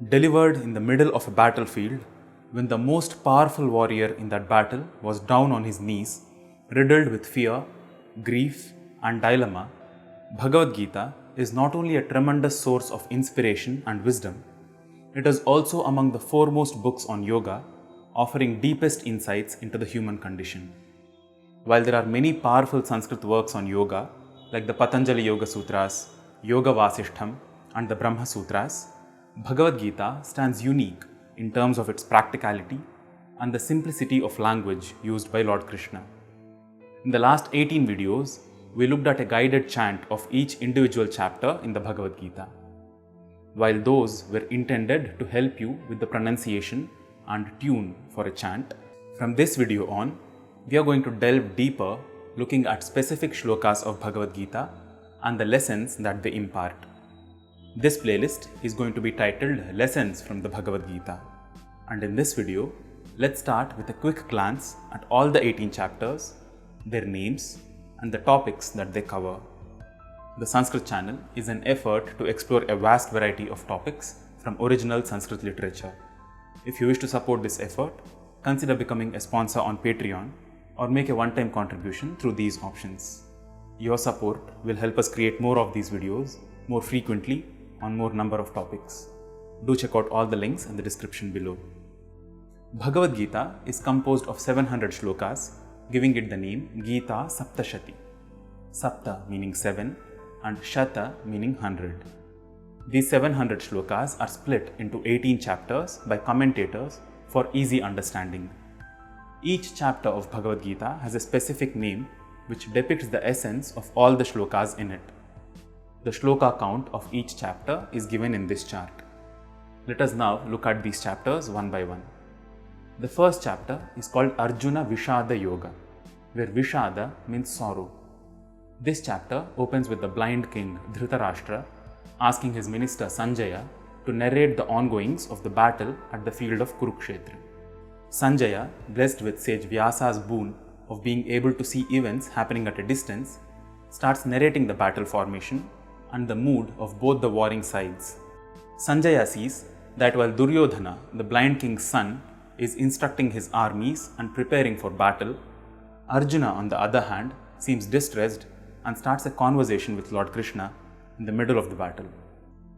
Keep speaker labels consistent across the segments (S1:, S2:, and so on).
S1: delivered in the middle of a battlefield when the most powerful warrior in that battle was down on his knees, riddled with fear, grief, and dilemma. Bhagavad Gita is not only a tremendous source of inspiration and wisdom, it is also among the foremost books on yoga, offering deepest insights into the human condition. While there are many powerful Sanskrit works on yoga, like the Patanjali Yoga Sutras, Yoga Vasishtham, and the Brahma Sutras, Bhagavad Gita stands unique in terms of its practicality and the simplicity of language used by Lord Krishna. In the last 18 videos, we looked at a guided chant of each individual chapter in the Bhagavad Gita. While those were intended to help you with the pronunciation and tune for a chant, from this video on, we are going to delve deeper looking at specific shlokas of Bhagavad Gita and the lessons that they impart. This playlist is going to be titled Lessons from the Bhagavad Gita. And in this video, let's start with a quick glance at all the 18 chapters, their names, and the topics that they cover. The Sanskrit channel is an effort to explore a vast variety of topics from original Sanskrit literature. If you wish to support this effort, consider becoming a sponsor on Patreon or make a one-time contribution through these options. Your support will help us create more of these videos more frequently on more number of topics. Do check out all the links in the description below. Bhagavad Gita is composed of 700 shlokas, giving it the name Gita Saptashati. Sapta meaning 7 and Shata meaning 100. These 700 shlokas are split into 18 chapters by commentators for easy understanding. Each chapter of Bhagavad Gita has a specific name which depicts the essence of all the shlokas in it. The shloka count of each chapter is given in this chart. Let us now look at these chapters one by one. The first chapter is called Arjuna Vishada Yoga, where Vishada means sorrow. This chapter opens with the blind king Dhritarashtra asking his minister Sanjaya to narrate the ongoings of the battle at the field of Kurukshetra. Sanjaya, blessed with sage Vyasa's boon of being able to see events happening at a distance, starts narrating the battle formation and the mood of both the warring sides. Sanjaya sees that while Duryodhana, the blind king's son, is instructing his armies and preparing for battle, Arjuna, on the other hand, seems distressed and starts a conversation with Lord Krishna in the middle of the battle.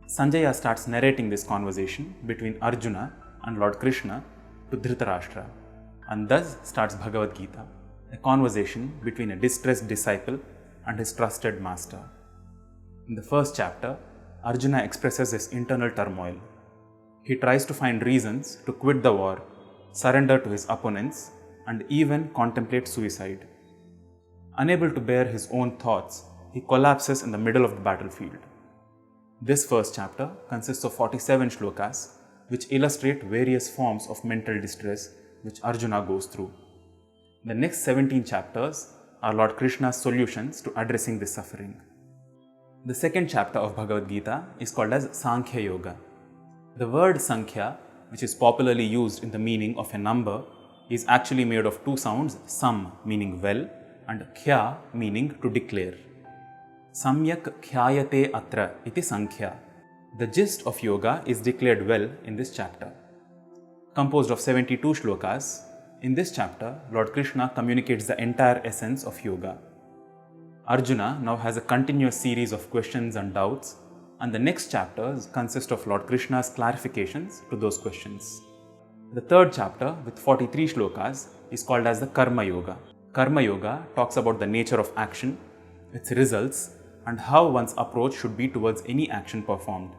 S1: Sanjaya starts narrating this conversation between Arjuna and Lord Krishna to Dhritarashtra, and thus starts Bhagavad Gita, a conversation between a distressed disciple and his trusted master. In the first chapter, Arjuna expresses his internal turmoil. He tries to find reasons to quit the war, surrender to his opponents, and even contemplate suicide. Unable to bear his own thoughts, he collapses in the middle of the battlefield. This first chapter consists of 47 shlokas, which illustrate various forms of mental distress which Arjuna goes through. The next 17 chapters are Lord Krishna's solutions to addressing this suffering. The second chapter of Bhagavad Gita is called as Sankhya Yoga. The word Sankhya, which is popularly used in the meaning of a number, is actually made of two sounds, sam meaning well and khya meaning to declare. Samyak khyayate atra iti Sankhya. The gist of yoga is declared well in this chapter. Composed of 72 shlokas, in this chapter, Lord Krishna communicates the entire essence of yoga. Arjuna now has a continuous series of questions and doubts, and the next chapters consist of Lord Krishna's clarifications to those questions. The third chapter, with 43 shlokas, is called as the Karma Yoga. Karma Yoga talks about the nature of action, its results, and how one's approach should be towards any action performed.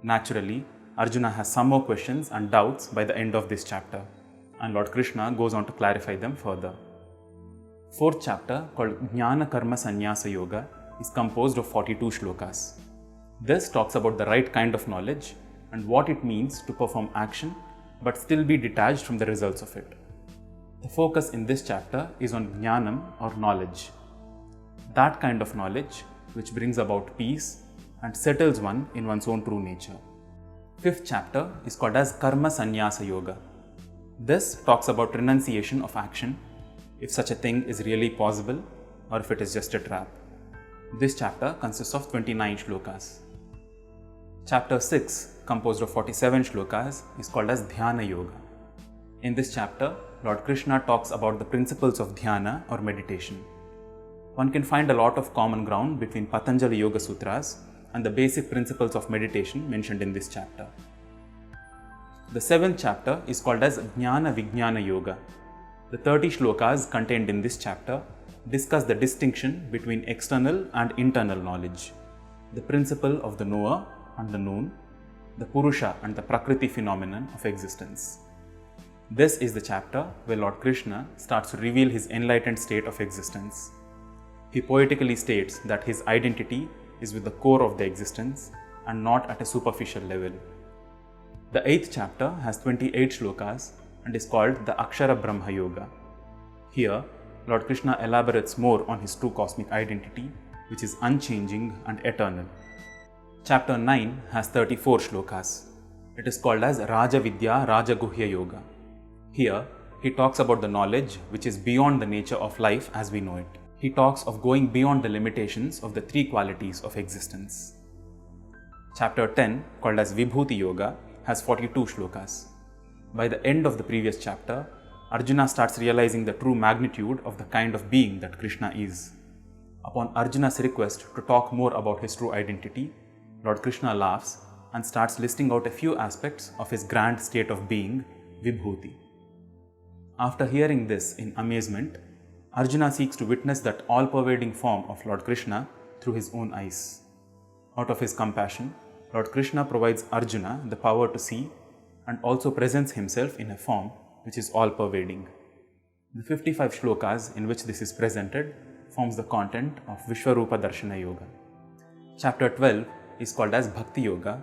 S1: Naturally, Arjuna has some more questions and doubts by the end of this chapter, and Lord Krishna goes on to clarify them further. Fourth chapter, called Jnana Karma Sannyasa Yoga, is composed of 42 shlokas. This talks about the right kind of knowledge and what it means to perform action but still be detached from the results of it. The focus in this chapter is on Jnanam or knowledge. That kind of knowledge which brings about peace and settles one in one's own true nature. Fifth chapter is called as Karma Sannyasa Yoga. This talks about renunciation of action, if such a thing is really possible or if it is just a trap. This chapter consists of 29 shlokas. Chapter 6, composed of 47 shlokas, is called as Dhyana Yoga. In this chapter, Lord Krishna talks about the principles of dhyana or meditation. One can find a lot of common ground between Patanjali Yoga Sutras and the basic principles of meditation mentioned in this chapter. The 7th chapter is called as Jnana Vijnana Yoga. The 30 shlokas contained in this chapter discuss the distinction between external and internal knowledge, the principle of the knower and the known, the Purusha and the Prakriti phenomenon of existence. This is the chapter where Lord Krishna starts to reveal his enlightened state of existence. He poetically states that his identity is with the core of the existence and not at a superficial level. The 8th chapter has 28 shlokas and is called the Akshara Brahma Yoga. Here, Lord Krishna elaborates more on his true cosmic identity, which is unchanging and eternal. Chapter 9 has 34 shlokas. It is called as Raja Vidya Raja Guhya Yoga. Here, he talks about the knowledge which is beyond the nature of life as we know it. He talks of going beyond the limitations of the 3 qualities of existence. Chapter 10, called as Vibhuti Yoga, has 42 shlokas. By the end of the previous chapter, Arjuna starts realizing the true magnitude of the kind of being that Krishna is. Upon Arjuna's request to talk more about his true identity, Lord Krishna laughs and starts listing out a few aspects of his grand state of being, Vibhuti. After hearing this in amazement, Arjuna seeks to witness that all-pervading form of Lord Krishna through his own eyes. Out of his compassion, Lord Krishna provides Arjuna the power to see and also presents himself in a form which is all-pervading. The 55 shlokas in which this is presented forms the content of Vishwarupa Darshana Yoga. Chapter 12 is called as Bhakti Yoga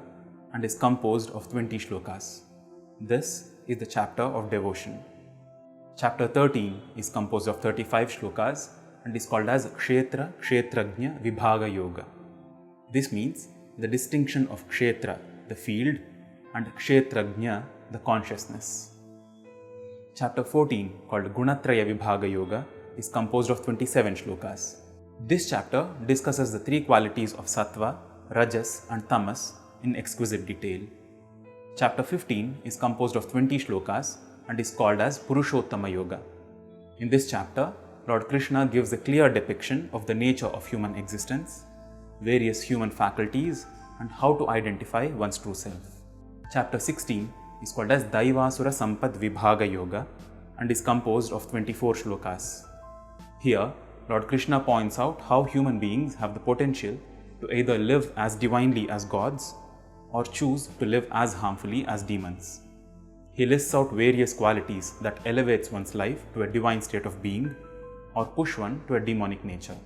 S1: and is composed of 20 shlokas. This is the chapter of devotion. Chapter 13 is composed of 35 shlokas and is called as Kshetra Kshetrajna Vibhaga Yoga. This means the distinction of Kshetra, the field, and Kshetrajna, the consciousness. Chapter 14, called Gunatraya Vibhaga Yoga, is composed of 27 shlokas. This chapter discusses the 3 qualities of Sattva, Rajas and Tamas in exquisite detail. Chapter 15 is composed of 20 shlokas and is called as Purushottama Yoga. In this chapter, Lord Krishna gives a clear depiction of the nature of human existence, various human faculties, and how to identify one's true self. Chapter 16 is called as Daivasura Sampad Vibhaga Yoga and is composed of 24 shlokas. Here, Lord Krishna points out how human beings have the potential to either live as divinely as gods or choose to live as harmfully as demons. He lists out various qualities that elevates one's life to a divine state of being or push one to a demonic nature.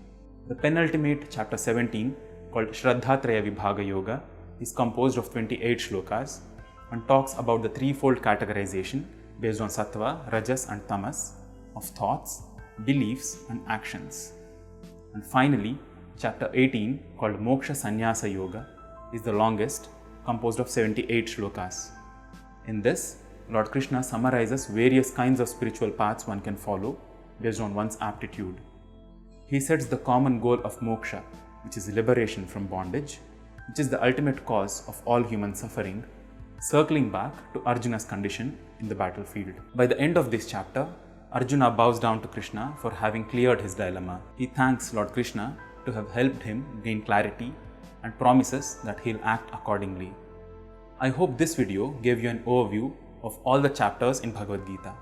S1: The penultimate chapter 17, called Shraddhatraya Vibhaga Yoga, is composed of 28 shlokas and talks about the threefold categorization based on Sattva, Rajas and Tamas of thoughts, beliefs and actions. And finally, chapter 18, called Moksha Sannyasa Yoga, is the longest, composed of 78 shlokas. In this, Lord Krishna summarizes various kinds of spiritual paths one can follow based on one's aptitude. He sets the common goal of moksha, which is liberation from bondage, which is the ultimate cause of all human suffering, circling back to Arjuna's condition in the battlefield. By the end of this chapter, Arjuna bows down to Krishna for having cleared his dilemma. He thanks Lord Krishna to have helped him gain clarity and promises that he'll act accordingly. I hope this video gave you an overview of all the chapters in Bhagavad Gita.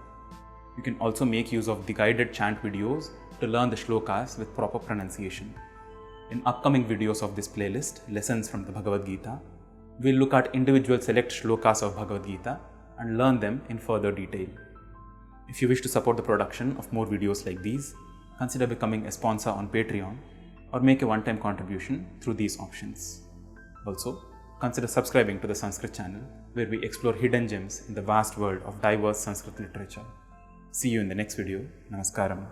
S1: You can also make use of the guided chant videos to learn the shlokas with proper pronunciation. In upcoming videos of this playlist, Lessons from the Bhagavad Gita, we'll look at individual select shlokas of Bhagavad Gita and learn them in further detail. If you wish to support the production of more videos like these, consider becoming a sponsor on Patreon or make a one-time contribution through these options. Also, consider subscribing to the Sanskrit channel where we explore hidden gems in the vast world of diverse Sanskrit literature. See you in the next video. Namaskaram.